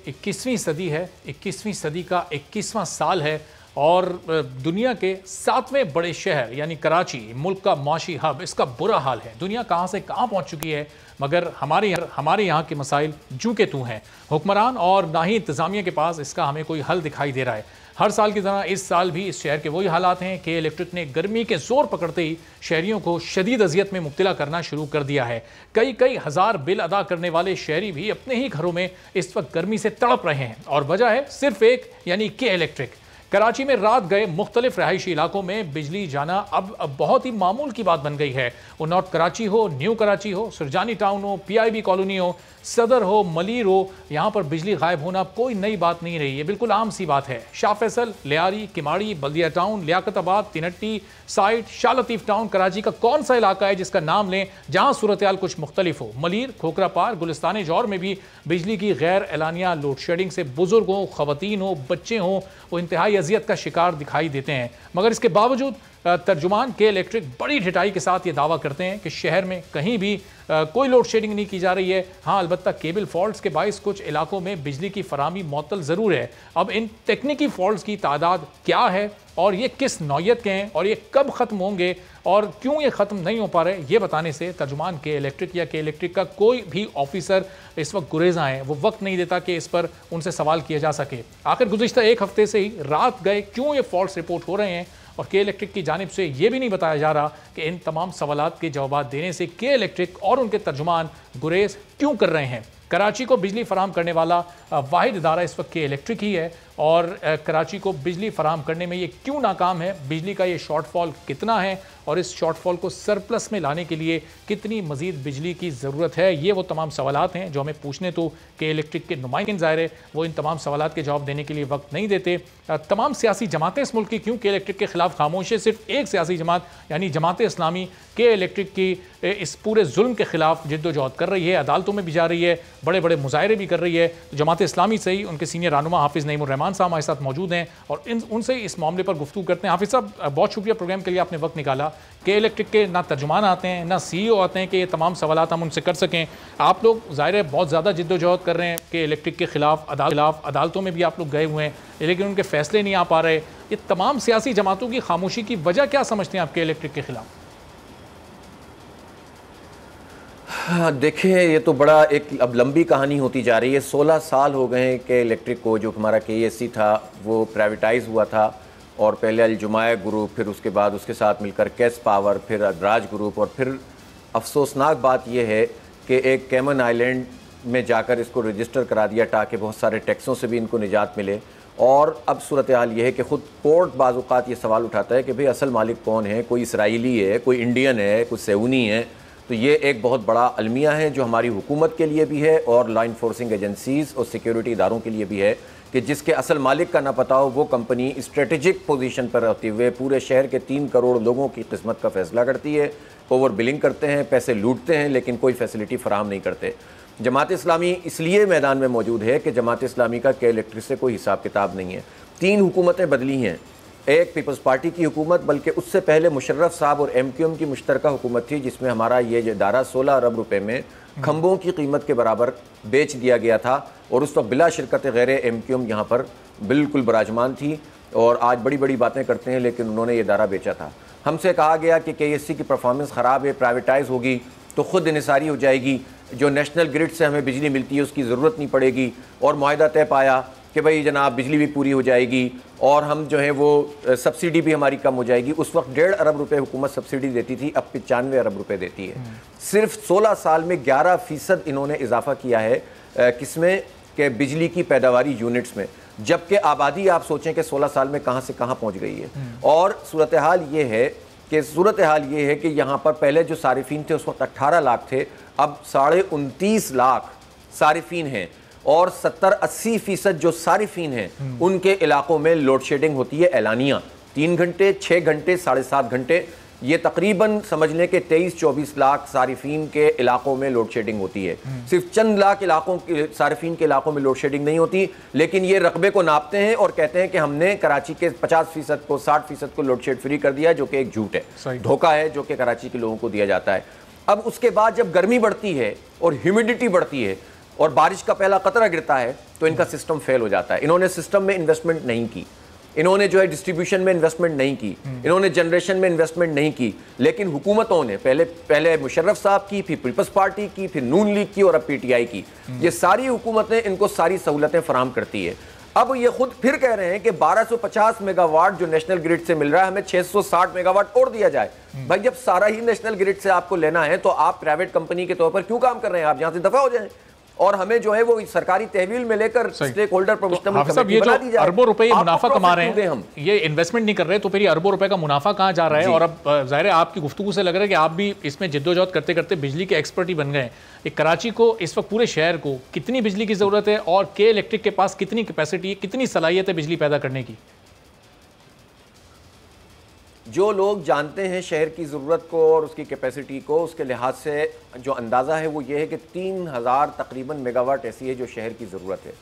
21वीं सदी है, 21वीं सदी का 21वां साल है और दुनिया के 7वें बड़े शहर यानी कराची, मुल्क का माशी हब, इसका बुरा हाल है। दुनिया कहां से कहां पहुंच चुकी है, मगर हमारे यहाँ के मसाइल जू के तू हैं। हुक्मरान और ना ही इंतज़ामिया के पास इसका हमें कोई हल दिखाई दे रहा है। हर साल की तरह इस साल भी इस शहर के वही हालात हैं कि इलेक्ट्रिक ने गर्मी के जोर पकड़ते ही शहरियों को शदीद अजियत में मुब्तला करना शुरू कर दिया है। कई हज़ार बिल अदा करने वाले शहरी भी अपने ही घरों में इस वक्त गर्मी से तड़प रहे हैं और वजह है सिर्फ एक, यानी के इलेक्ट्रिक। कराची में रात गए मुख्तलिफ रहायशी इलाकों में बिजली जाना अब बहुत ही मामूल की बात बन गई है। वो नॉर्थ कराची हो, न्यू कराची हो, सुरजानी टाउन हो, PIB कॉलोनी हो, सदर हो, मलीर हो, यहाँ पर बिजली गायब होना कोई नई बात नहीं रही है, बिल्कुल आम सी बात है। शाह फैसल, लियारी, किमाड़ी, बल्दिया टाउन, लियाकताबाद, तिनट्टी साइट, शाह लतीफ टाउन, कराची का कौन सा इलाका है जिसका नाम लें जहाँ सूरत हाल कुछ मुख्तलिफ हो। मलीर, खोखरा पार, गुलिस्तान जौहर में भी बिजली की गैर एलानिया लोड शेडिंग से बुजुर्ग हो, खवातीन हो, बच्चे हों, वो इंतहाई अजियत का शिकार दिखाई देते हैं। मगर इसके बावजूद तर्जुमान के इलेक्ट्रिक बड़ी ढिठाई के साथ ये दावा करते हैं कि शहर में कहीं भी कोई लोड शेडिंग नहीं की जा रही है। हाँ, अलबत्ता केबल फॉल्ट्स के बाइस कुछ इलाकों में बिजली की फराहमी मुअत्तल ज़रूर है। अब इन टेक्निकी फॉल्ट्स की तादाद क्या है और ये किस नौयत के हैं और ये कब ख़त्म होंगे और क्यों ये ख़त्म नहीं हो पा रहे, ये बताने से तर्जुमान के इलेक्ट्रिक या के इलेक्ट्रिक का कोई भी ऑफिसर इस वक्त गुरेज़ा है। वो वक्त नहीं देता कि इस पर उनसे सवाल किया जा सके। आखिर गुज़िश्ता एक हफ्ते से ही रात गए क्यों ये फॉल्ट्स रिपोर्ट हो रहे हैं और के इलेक्ट्रिक की जानिब से यह भी नहीं बताया जा रहा कि इन तमाम सवालात के जवाब देने से के इलेक्ट्रिक और उनके तर्जुमान गुरेज क्यों कर रहे हैं। कराची को बिजली फराहम करने वाला वाहिद इदारा इस वक्त के इलेक्ट्रिक ही है और कराची को बिजली फराहम करने में ये क्यों नाकाम है, बिजली का ये शॉर्टफॉल कितना है और इस शॉर्टफॉल को सरप्लस में लाने के लिए कितनी मजीद बिजली की ज़रूरत है, ये वो तमाम सवालात हैं जो हमें पूछने तो के इलेक्ट्रिक के नुमाइंदे ज़ाहिर है वो इन तमाम सवालात के जवाब देने के लिए वक्त नहीं देते। तमाम सियासी जमातें इस मुल्क की क्यों के इलेक्ट्रिक के खिलाफ खामोश है। सिर्फ एक सियासी जमात यानी जमात इस्लामी के इलेक्ट्रिक की इस पूरे जुल्म के खिलाफ जिद्दोजहद कर रही है, अदालतों में भी जा रही है, बड़े बड़े मुजाहरे भी कर रही है। जमात इस्लामी से ही उनके सीनियर रहनुमा हाफिज़ नईमुर रहमान साहब हमारे साथ मौजूद हैं और उनसे इस मामले पर गुफ्तगू करते हैं। हाफिज़ साहब, बहुत शुक्रिया प्रोग्राम के लिए आपने वक्त निकाला। के इलेक्ट्रिक के ना तर्जुमान आते हैं ना CEO आते हैं कि ये तमाम सवालात हम उनसे कर सकें। आप लोग ज़ाहिर है बहुत ज़्यादा जिद्दोजहद कर रहे हैं कि इलेक्ट्रिक के खिलाफ अदालतों में भी आप लोग गए हुए हैं, लेकिन उनके फैसले नहीं आ पा रहे। ये तमाम सियासी जमातों की खामोशी की वजह क्या समझते हैं आप के इलेक्ट्रिक के खिलाफ? हाँ, देखें, ये तो बड़ा एक अब लंबी कहानी होती जा रही है। 16 साल हो गए हैं कि इलेक्ट्रिक को, जो हमारा KESC था वो प्राइवेटाइज़ हुआ था और पहले अलजुमाया ग्रुप, फिर उसके बाद उसके साथ मिलकर कैस पावर, फिर अदराज ग्रुप और फिर अफसोसनाक बात यह है कि एक कैमन आइलैंड में जाकर इसको रजिस्टर करा दिया ताकि बहुत सारे टैक्सों से भी इनको निजात मिले। और अब सूरत हाल ये है कि ख़ुद कोर्ट बाज़-औक़ात ये सवाल उठाता है कि भाई असल मालिक कौन है, कोई इसराइली है, कोई इंडियन है, कोई सेऊनी है। तो ये एक बहुत बड़ा अलमिया है जो हमारी हुकूमत के लिए भी है और लॉ इन्फोर्सिंग एजेंसीज़ और सिक्योरिटी इदारों के लिए भी है कि जिसके असल मालिक का ना पता हो, वो कंपनी स्ट्रेटेजिक पोजीशन पर रहते हुए पूरे शहर के 3 करोड़ लोगों की किस्मत का फ़ैसला करती है। ओवर बिलिंग करते हैं, पैसे लूटते हैं, लेकिन कोई फैसिलिटी फ़राहम नहीं करते। जमात इस्लामी इसलिए मैदान में मौजूद है कि जमात इस्लामी का के इलेक्ट्रिक से कोई हिसाब किताब नहीं है। 3 हुकूमतें बदली हैं, एक पीपल्स पार्टी की हुकूमत, बल्कि उससे पहले मुशर्रफ साहब और MQM की मुश्तरका हुकूमत थी जिसमें हमारा ये इदारा 16 अरब रुपए में खंभों की कीमत के बराबर बेच दिया गया था और उस वक्त बिला शिरकत गैर MQM यहाँ पर बिल्कुल बराजमान थी और आज बड़ी बड़ी बातें करते हैं, लेकिन उन्होंने ये इदारा बेचा था। हमसे कहा गया कि KESC की परफॉर्मेंस ख़राब है, प्राइवेटाइज़ होगी तो ख़ुद इन्हिसारी हो जाएगी, जो नेशनल ग्रिड से हमें बिजली मिलती है उसकी ज़रूरत नहीं पड़ेगी और मुआहदा तय पाया कि भाई जनाब बिजली भी पूरी हो जाएगी और हम जो है वो सब्सिडी भी हमारी कम हो जाएगी। उस वक्त 1.5 अरब रुपए हुकूमत सब्सिडी देती थी, अब 95 अरब रुपए देती है। सिर्फ 16 साल में 11% इन्होंने इजाफा किया है किसमें कि बिजली की पैदावारी यूनिट्स में, जबकि आबादी आप सोचें कि 16 साल में कहाँ से कहाँ पहुँच गई है। और सूरत हाल ये है कि यहाँ पर पहले जो सारिफीन थे उस वक्त 18 लाख थे, अब 29.5 लाख सारिफीन हैं और 70-80% जो सारिफीन हैं उनके इलाकों में लोड शेडिंग होती है एलानिया, 3 घंटे, 6 घंटे, 7.5 घंटे। ये तकरीबन समझ लें कि 23-24 लाख सारिफीन के इलाकों में लोड शेडिंग होती है। सिर्फ चंद लाख इलाकों के सारिफीन के इलाकों में लोड शेडिंग नहीं होती, लेकिन ये रकबे को नापते हैं और कहते हैं कि हमने कराची के 50% को 60% को लोड शेड फ्री कर दिया, जो कि एक झूठ है, धोखा है जो कि कराची के लोगों को दिया जाता है। अब उसके बाद जब गर्मी बढ़ती है और ह्यूमिडिटी बढ़ती है और बारिश का पहला कतरा गिरता है तो इनका सिस्टम फेल हो जाता है। इन्होंने सिस्टम में इन्वेस्टमेंट नहीं की, इन्होंने जो है डिस्ट्रीब्यूशन में इन्वेस्टमेंट नहीं की, इन्होंने जनरेशन में इन्वेस्टमेंट नहीं की, लेकिन हुकूमतों ने पहले मुशर्रफ साहब की, फिर पीपल्स पार्टी की, फिर नून लीग की और अब पीटीआई की, ये सारी हुकूमतें इनको सारी सहूलतें फराहम करती है। अब ये खुद फिर कह रहे हैं कि 1250 मेगावाट जो नेशनल ग्रिड से मिल रहा है हमें 660 मेगावाट और दिया जाए। भाई जब सारा ही नेशनल ग्रिड से आपको लेना है तो आप प्राइवेट कंपनी के तौर पर क्यों काम कर रहे हैं? आप यहां से दफा हो जाएं और हमें जो है वो सरकारी तहवील में लेकर स्टेक होल्डर प्रोफेशनल कमेटी बना दी जाए। अरबों रुपए मुनाफा कमा रहे हैं, हम ये इन्वेस्टमेंट नहीं कर रहे, तो फिर ये अरबों रुपए का मुनाफा कहाँ जा रहा है? और अब जाहिर है आपकी गुफ्तगू से लग रहा है कि आप भी इसमें जिद्दोजहद करते करते बिजली के एक्सपर्ट ही बन गए हैं। कराची को इस वक्त पूरे शहर को कितनी बिजली की जरूरत है और के इलेक्ट्रिक के पास कितनी कैपेसिटी है, कितनी सलाहियत है बिजली पैदा करने की? जो लोग जानते हैं शहर की ज़रूरत को और उसकी कैपेसिटी को, उसके लिहाज से जो अंदाज़ा है वो ये है कि 3000 तकरीबन मेगावाट ऐसी है जो शहर की ज़रूरत है।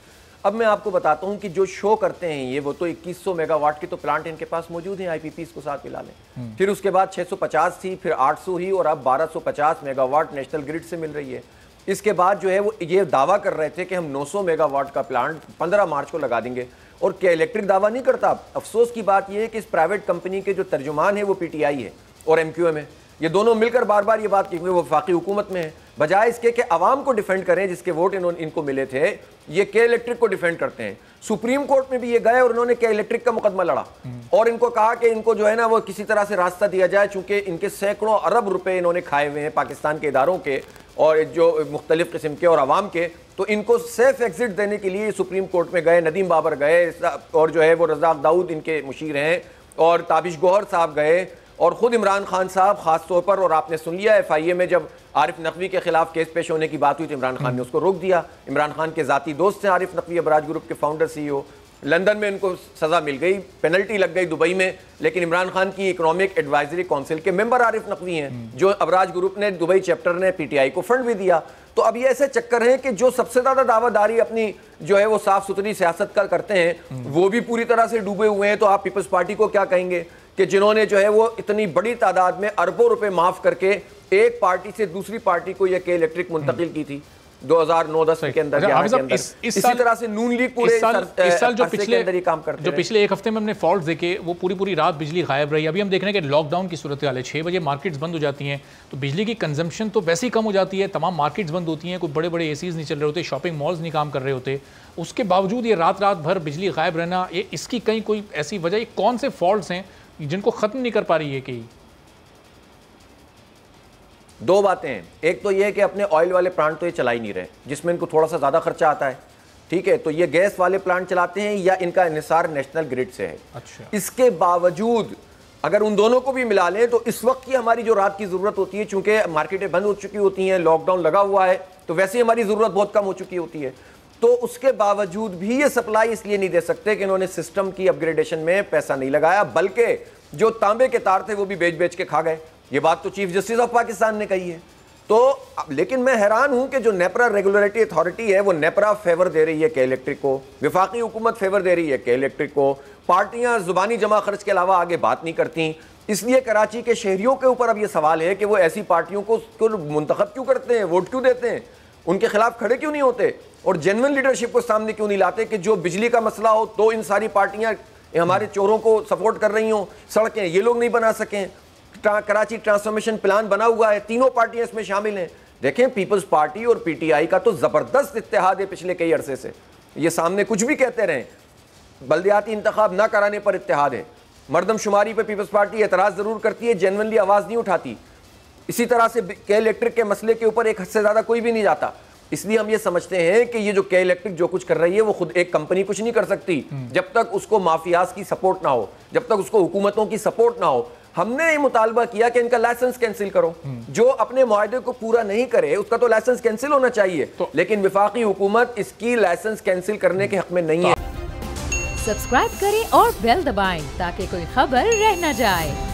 अब मैं आपको बताता हूँ कि जो शो करते हैं ये, वो तो 2100 मेगावाट की तो प्लांट इनके पास मौजूद हैं, IPPs को साथ मिला लें। फिर उसके बाद 650 थी, फिर 800 ही, और अब 1250 मेगावाट नेशनल ग्रिड से मिल रही है। इसके बाद जो है वो ये दावा कर रहे थे कि हम 900 मेगावाट का प्लांट 15 मार्च को लगा देंगे, और क्या इलेक्ट्रिक दावा नहीं करता। अफसोस की बात यह है कि इस प्राइवेट कंपनी के जो तर्जुमान है वो PTI है और MQM है। ये दोनों मिलकर बार बार ये बात की वो वफाकी हुकूमत में है, बजाय इसके कि अवाम को डिफेंड करें जिसके वोट इनको मिले थे, ये के इलेक्ट्रिक को डिफेंड करते हैं। सुप्रीम कोर्ट में भी ये गए और उन्होंने के इलेक्ट्रिक का मुकदमा लड़ा और इनको कहा कि इनको जो है ना वो किसी तरह से रास्ता दिया जाए, चूंकि इनके सैकड़ों अरब रुपए इन्होंने खाए हुए हैं पाकिस्तान के इदारों के और जो मुख्तलिफ किस्म के और अवाम के, तो इनको सेफ एग्जिट देने के लिए सुप्रीम कोर्ट में गए, नदीम बाबर गए और जो है वो रज़ाक दाऊद इनके मुशीर हैं और ताबिश गौहर साहब गए और ख़ुद इमरान खान साहब ख़ास तौर पर। और आपने सुन लिया FIA में जब आरिफ नकवी के खिलाफ केस पेश होने की बात हुई तो इमरान खान ने उसको रोक दिया। इमरान खान के ज़ाती दोस्त हैं आरिफ नकवी, अबराज ग्रुप के फाउंडर CEO। लंदन में इनको सज़ा मिल गई, पेनल्टी लग गई दुबई में, लेकिन इमरान खान की इकोनॉमिक एडवाइजरी काउंसिल के मेंबर आरिफ नकवी हैं, जो अबराज ग्रुप ने दुबई चैप्टर ने PTI को फंड भी दिया। तो अब ये ऐसे चक्कर हैं कि जो सबसे ज़्यादा दावादारी अपनी जो है वो साफ सुथरी सियासत का करते हैं वो भी पूरी तरह से डूबे हुए हैं। तो आप पीपल्स पार्टी को क्या कहेंगे कि जिन्होंने जो है वो इतनी बड़ी तादाद में अरबों रुपए माफ करके एक पार्टी से दूसरी पार्टी को ये के इलेक्ट्रिक मुंतकिल की थी 2009-10 के अंदर, इसी तरह से नून लीग पूरे इस साल जो पिछले एक हफ्ते में हमने फॉल्ट देखे वो पूरी रात बिजली गायब रही। अभी हम देख रहे हैं कि लॉकडाउन की सूरत हाल है, 6 बजे मार्केट्स बंद हो जाती हैं तो बिजली की कंजम्पशन तो वैसे ही कम हो जाती है, तमाम मार्केट्स बंद होती हैं, कोई बड़े बड़े ACs नहीं चल रहे होते, शॉपिंग मॉल्स नहीं काम कर रहे होते, उसके बावजूद ये रात भर बिजली गायब रहना, ये इसकी कहीं कोई ऐसी वजह, कौन से फॉल्ट्स हैं जिनको ख़त्म नहीं कर पा रही है? कि दो बातें हैं, एक तो ये है कि अपने ऑयल वाले प्लांट तो ये चला ही नहीं रहे जिसमें इनको थोड़ा सा ज़्यादा खर्चा आता है, ठीक है, तो ये गैस वाले प्लांट चलाते हैं या इनका इन्हिसार नेशनल ग्रिड से है। अच्छा। इसके बावजूद अगर उन दोनों को भी मिला लें तो इस वक्त की हमारी जो रात की ज़रूरत होती है, चूंकि मार्केटें बंद हो चुकी होती हैं, लॉकडाउन लगा हुआ है, तो वैसे ही हमारी ज़रूरत बहुत कम हो चुकी होती है, तो उसके बावजूद भी ये सप्लाई इसलिए नहीं दे सकते कि इन्होंने सिस्टम की अपग्रेडेशन में पैसा नहीं लगाया, बल्कि जो तांबे के तार थे वो भी बेच के खा गए। ये बात तो चीफ जस्टिस ऑफ पाकिस्तान ने कही है। तो लेकिन मैं हैरान हूं कि जो नेपरा रेगुलेटरी अथॉरिटी है वो नेपरा फेवर दे रही है के इलेक्ट्रिक को, विफाकी हुकूमत फेवर दे रही है के इलेक्ट्रिक को, पार्टियां जुबानी जमा खर्च के अलावा आगे बात नहीं करती। इसलिए कराची के शहरियों के ऊपर अब यह सवाल है कि वो ऐसी पार्टियों को मुंतखब क्यों करते हैं, वोट क्यों देते हैं, उनके खिलाफ खड़े क्यों नहीं होते और जेन्युइन लीडरशिप को सामने क्यों नहीं लाते कि जो बिजली का मसला हो तो इन सारी पार्टियां हमारे चोरों को सपोर्ट कर रही हों, सड़कें ये लोग नहीं बना सकें, कराची ट्रांसफॉर्मेशन प्लान बना हुआ है, तीनों पार्टियां इसमें शामिल हैं। देखें पीपल्स पार्टी और PTI का तो जबरदस्त इत्तेहाद है पिछले कई अरसे से, ये सामने कुछ भी कहते रहें, बल्दियाती इंतखाब ना कराने पर इत्तेहाद है, मरदमशुमारी पर पीपल्स पार्टी एतराज़ ज़रूर करती है, जेन्युइनली आवाज़ नहीं उठाती। इसी तरह से के इलेक्ट्रिक के मसले के ऊपर एक हद से ज़्यादा कोई भी नहीं जाता। इसलिए हम ये समझते हैं कि ये जो के इलेक्ट्रिक जो कुछ कर रही है वो खुद एक कंपनी कुछ नहीं कर सकती जब तक उसको माफियाज की सपोर्ट ना हो, जब तक उसको हुकूमतों की सपोर्ट ना हो। हमने ये मुतालबा किया कि इनका लाइसेंस कैंसिल करो, जो अपने मुआहदे को पूरा नहीं करे उसका तो लाइसेंस कैंसिल होना चाहिए, लेकिन विफाकी हुकूमत इसकी लाइसेंस कैंसिल करने के हक में नहीं है। सब्सक्राइब करें और बेल दबाएं ताकि कोई खबर रह न जाए।